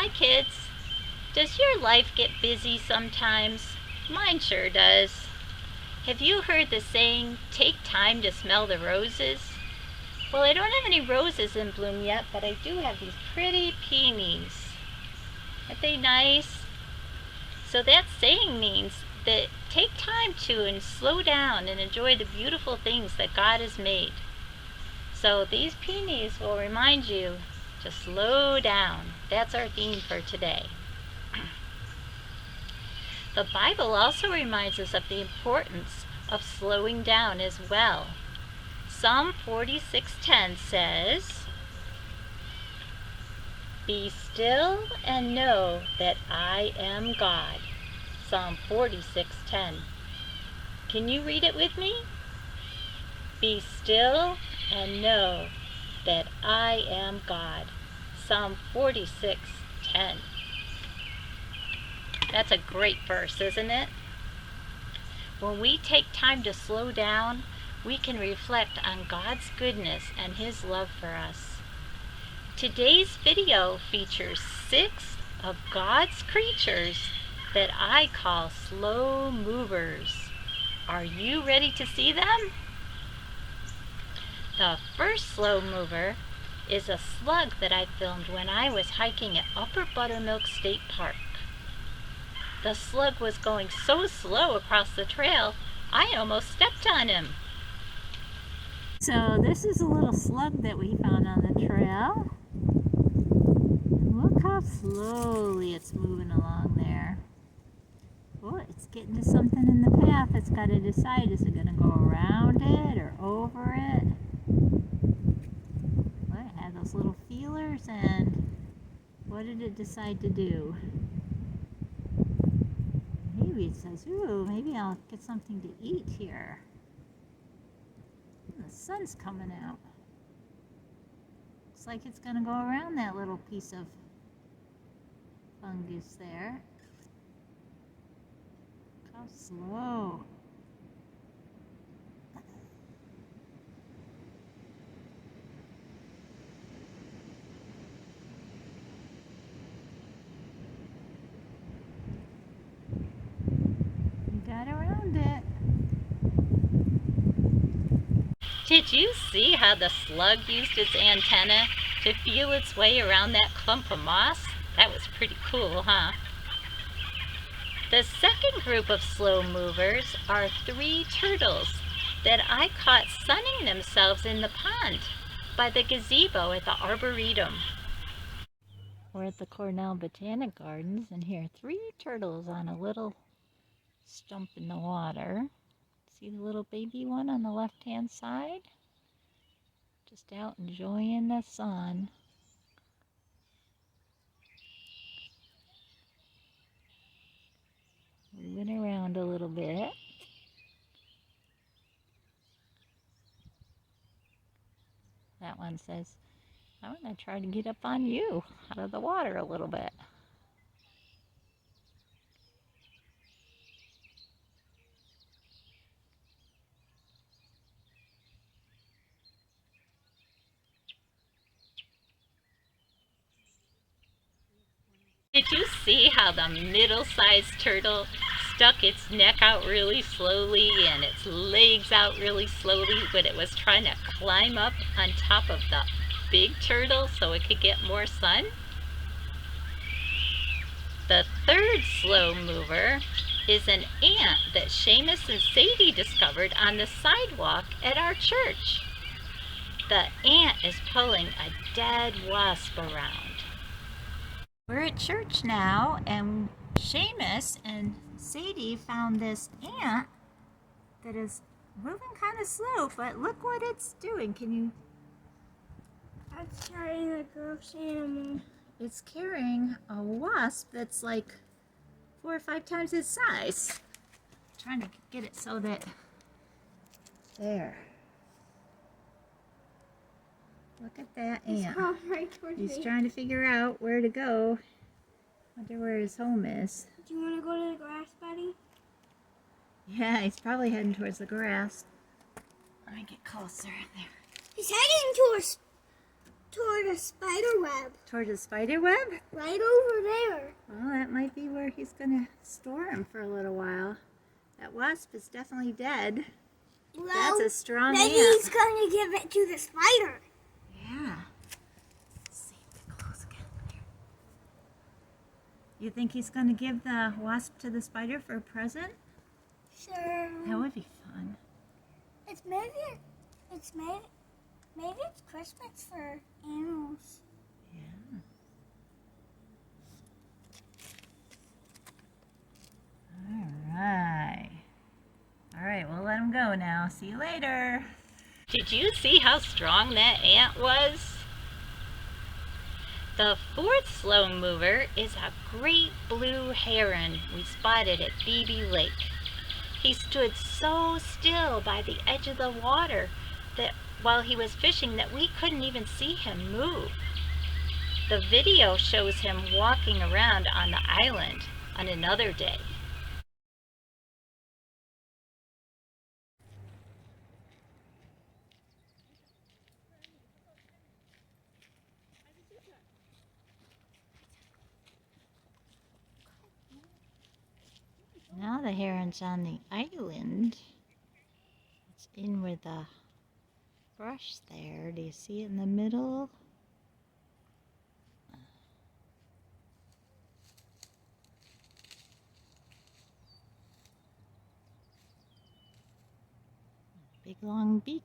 Hi kids! Does your life get busy sometimes? Mine sure does. Have you heard the saying, take time to smell the roses? Well, I don't have any roses in bloom yet, but I do have these pretty peonies. Aren't they nice? So that saying means that take time to and slow down and enjoy the beautiful things that God has made. So these peonies will remind you to slow down. That's our theme for today. The Bible also reminds us of the importance of slowing down as well. Psalm 46:10 says, "Be still and know that I am God." Psalm 46:10. Can you read it with me? Be still and know that I am God. Psalm 46:10. That's a great verse, isn't it? When we take time to slow down, we can reflect on God's goodness and His love for us. Today's video features 6 of God's creatures that I call slow movers. Are you ready to see them? The first slow mover is a slug that I filmed when I was hiking at Upper Buttermilk State Park. The slug was going so slow across the trail, I almost stepped on him. So this is a little slug that we found on the trail. Look how slowly it's moving along there. Oh, it's getting to something in the path. It's got to decide, is it going to go around it or over it? Well, it had those little feelers, and what did it decide to do? Maybe it says, ooh, maybe I'll get something to eat here. The sun's coming out. Looks like it's going to go around that little piece of fungus there. Look how slow. Got around it. Did you see how the slug used its antenna to feel its way around that clump of moss? That was pretty cool, huh? The second group of slow movers are 3 turtles that I caught sunning themselves in the pond by the gazebo at the Arboretum. We're at the Cornell Botanic Gardens, and here are 3 turtles on a little stump in the water. See the little baby one on the left-hand side? Just out enjoying the sun. Moving around a little bit. That one says, I'm going to try to get up on you out of the water a little bit. Did you see how the middle-sized turtle stuck its neck out really slowly and its legs out really slowly when it was trying to climb up on top of the big turtle so it could get more sun? The third slow mover is an ant that Seamus and Sadie discovered on the sidewalk at our church. The ant is pulling a dead wasp around. We're at church now, and Seamus and Sadie found this ant that is moving kind of slow, but look what it's doing. Can you? It's carrying a gross animal. It's carrying a wasp that's like 4 or 5 times its size. I'm trying to get it so that, there. Look at that ant. Right towards He's me. trying to figure out where to go. Wonder where his home is. Do you want to go to the grass, buddy? Yeah, he's probably heading towards the grass. Let me get closer there. He's heading to us. toward a spider web. Toward the spider web? Right over there. Well, that might be where he's gonna store him for a little while. That wasp is definitely dead. Well, That's a strong then ant. he's going to give it to the spider. Yeah. Let's see if they're close again. Here. You think he's gonna give the wasp to the spider for a present? Sure. That would be fun. Maybe it's Christmas for animals. Yeah. All right, we'll let him go now. See you later. Did you see how strong that ant was? The fourth slow mover is a great blue heron we spotted at Beebe Lake. He stood so still by the edge of the water that while he was fishing that we couldn't even see him move. The video shows him walking around on the island on another day. Now the heron's on the island. It's in with the brush there. Do you see it in the middle? Big long beak.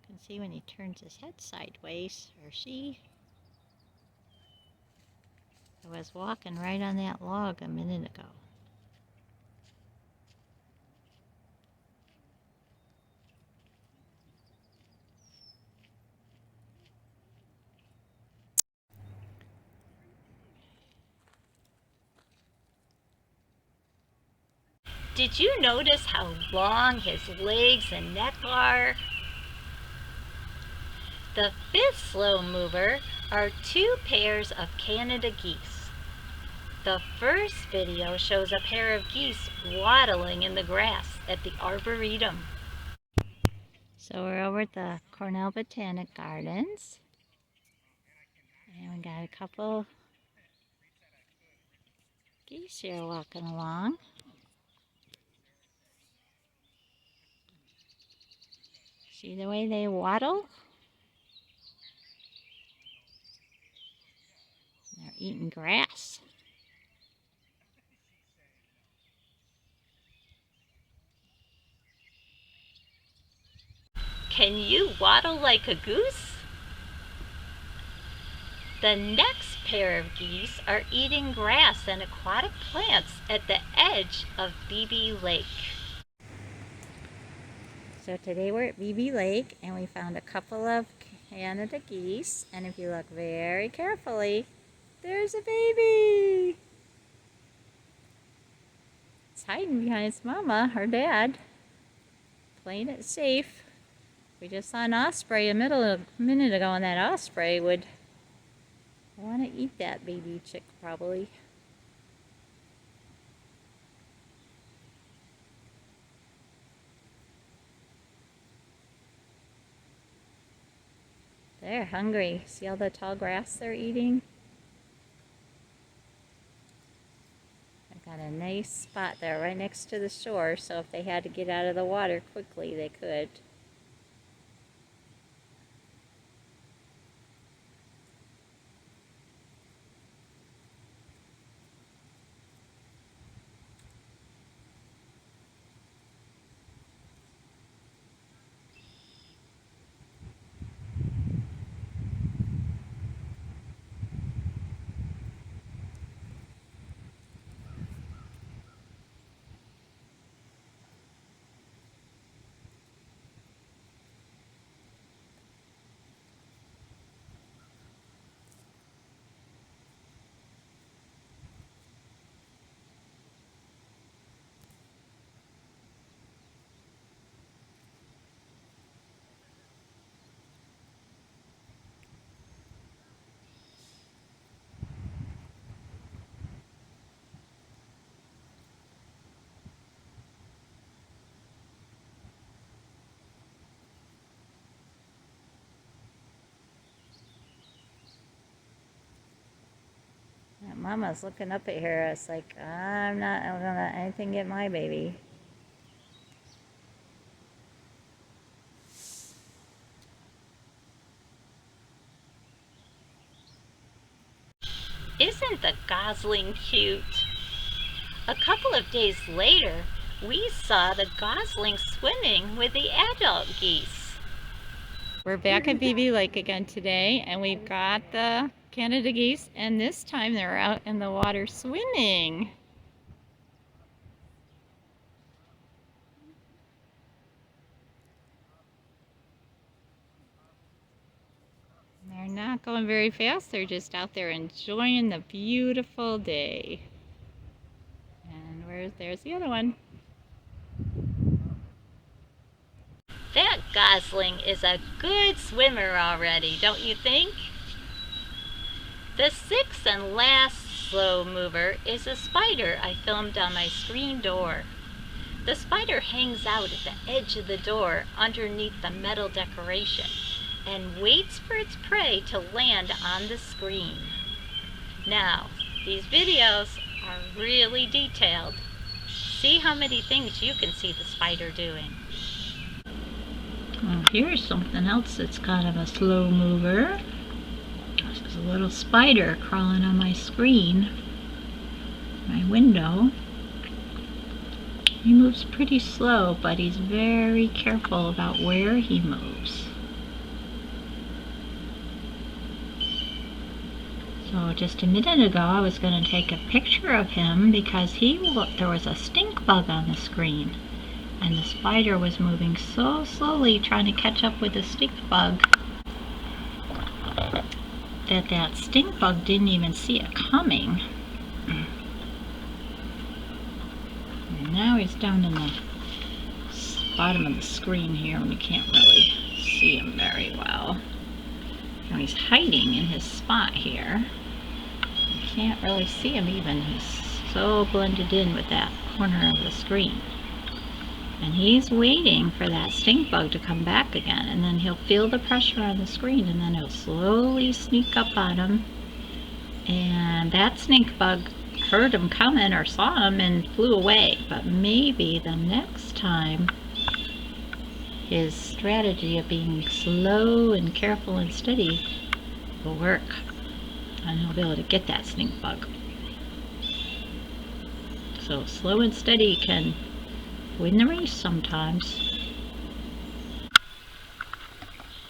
You can see when he turns his head sideways, or she. I was walking right on that log a minute ago. Did you notice how long his legs and neck are? The fifth slow mover are two pairs of Canada geese. The first video shows a pair of geese waddling in the grass at the Arboretum. So we're over at the Cornell Botanic Gardens. And we got a couple geese here walking along. See the way they waddle? They're eating grass. Can you waddle like a goose? The next pair of geese are eating grass and aquatic plants at the edge of Beebe Lake. So today we're at Beebe Lake and we found a couple of Canada geese, and if you look very carefully, there's a baby. It's hiding behind its mama, or dad, playing it safe. We just saw an osprey a minute ago, and that osprey would want to eat that baby chick probably. They're hungry. See all the tall grass they're eating? I've got a nice spot there right next to the shore, so if they had to get out of the water quickly, they could. Mama's looking up at her. It's like, I'm not gonna let anything get my baby. Isn't the gosling cute? A couple of days later, we saw the gosling swimming with the adult geese. We're back at BB Lake again today, and we've got the Canada geese, and this time they're out in the water swimming. They're not going very fast, they're just out there enjoying the beautiful day. And there's the other one. That gosling is a good swimmer already, don't you think? The sixth and last slow mover is a spider I filmed on my screen door. The spider hangs out at the edge of the door underneath the metal decoration and waits for its prey to land on the screen. Now, these videos are really detailed. See how many things you can see the spider doing. Well, here's something else that's kind of a slow mover. There's a little spider crawling on my screen, my window. He moves pretty slow, but he's very careful about where he moves. So just a minute ago I was going to take a picture of him because there was a stink bug on the screen. And the spider was moving so slowly trying to catch up with the stink bug that stink bug didn't even see it coming. And now he's down in the bottom of the screen here and you can't really see him very well. Now he's hiding in his spot here. You can't really see him even. He's so blended in with that corner of the screen. And he's waiting for that stink bug to come back again, and then he'll feel the pressure on the screen and then he'll slowly sneak up on him. And that stink bug heard him coming or saw him and flew away. But maybe the next time his strategy of being slow and careful and steady will work, and he'll be able to get that stink bug. So slow and steady can win the race sometimes.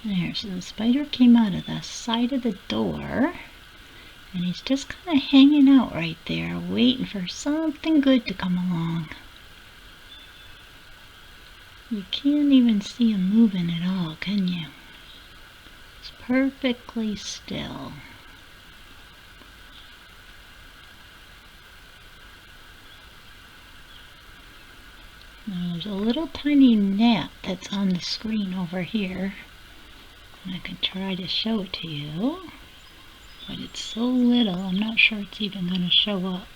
There, so the spider came out of the side of the door, and he's just kind of hanging out right there, waiting for something good to come along. You can't even see him moving at all, can you? It's perfectly still. Now there's a little tiny gnat that's on the screen over here. And I can try to show it to you. But it's so little, I'm not sure it's even going to show up.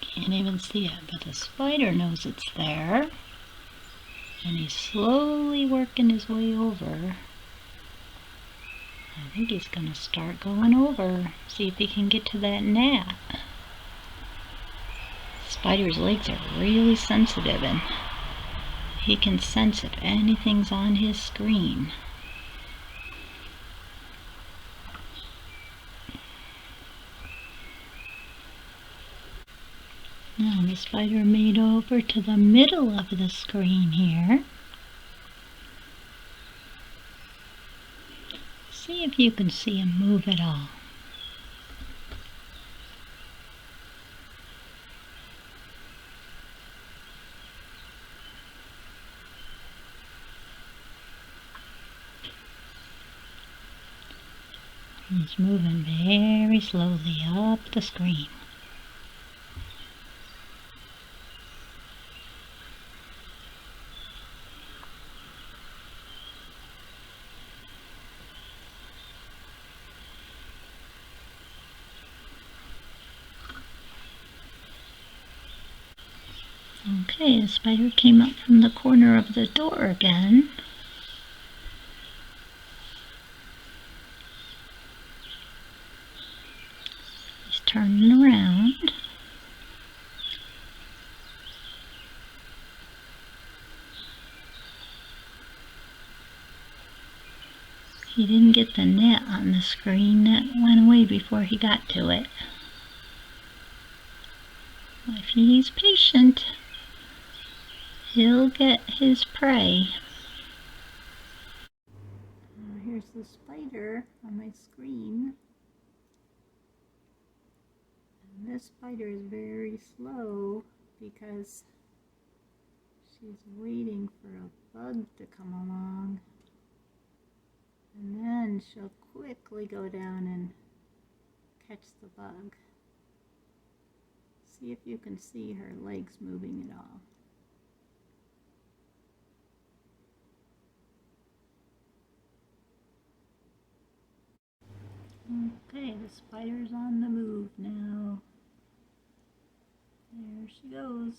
Can't even see it, but the spider knows it's there. And he's slowly working his way over. I think he's going to start going over. See if he can get to that gnat. Spider's legs are really sensitive and he can sense if anything's on his screen. Now the spider made over to the middle of the screen here. See if you can see him move at all. He's moving very slowly up the screen. Okay, the spider came up from the corner of the door again. turning around. He didn't get the net on the screen. That went away before he got to it. If he's patient, he'll get his prey. Here's the spider on my screen. And this spider is very slow because she's waiting for a bug to come along. And then she'll quickly go down and catch the bug. See if you can see her legs moving at all. Okay, the spider's on the move now. There she goes.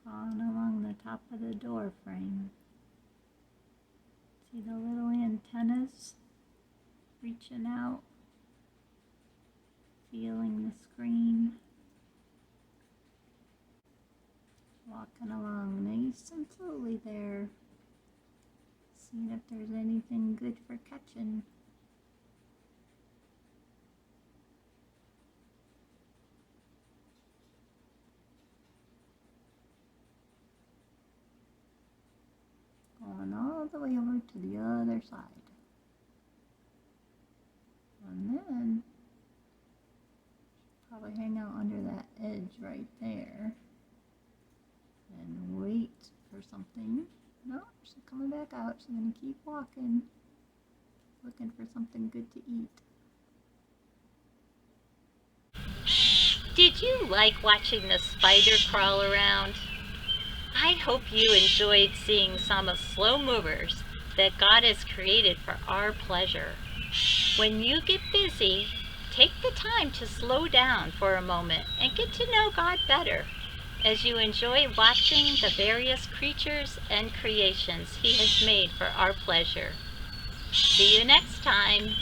Crawling along the top of the door frame. See the little antennas reaching out, feeling the screen. Walking along nice and slowly there. Seeing if there's anything good for catching. Going all the way over to the other side. And then probably hang out under that edge right there and wait for something. No, she's coming back out. She's going to keep walking, looking for something good to eat. Did you like watching the spider crawl around? I hope you enjoyed seeing some of slow movers that God has created for our pleasure. When you get busy, take the time to slow down for a moment and get to know God better as you enjoy watching the various creatures and creations He has made for our pleasure. See you next time.